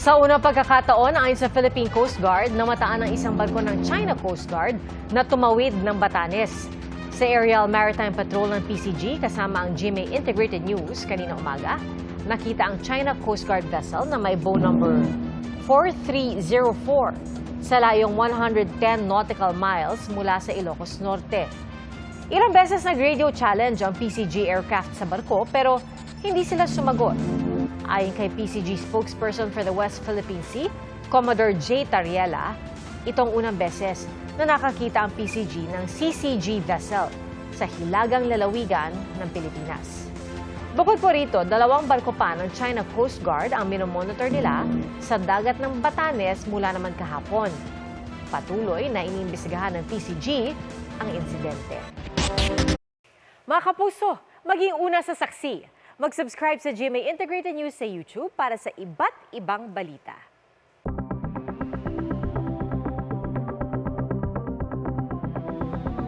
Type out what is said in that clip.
Sa unang pagkakataon, ayon sa Philippine Coast Guard, namataan ang isang barko ng China Coast Guard na tumawid ng Batanes. Sa Aerial Maritime Patrol ng PCG kasama ang GMA Integrated News kanina umaga, nakita ang China Coast Guard vessel na may bow number 4304 sa layong 110 nautical miles mula sa Ilocos Norte. Ilang beses nag-radio challenge ang PCG aircraft sa barko pero hindi sila sumagot. Ayon kay PCG spokesperson for the West Philippine Sea, Commodore J. Tariela, itong unang beses na nakakita ang PCG ng CCG vessel sa hilagang lalawigan ng Pilipinas. Bukod po rito, dalawang barko pa ng China Coast Guard ang minomonitor nila sa dagat ng Batanes mula naman kahapon. Patuloy na iniimbestigahan ng PCG ang insidente. Mga kapuso, maging una sa saksi. Mag-subscribe sa GMA Integrated News sa YouTube para sa iba't ibang balita.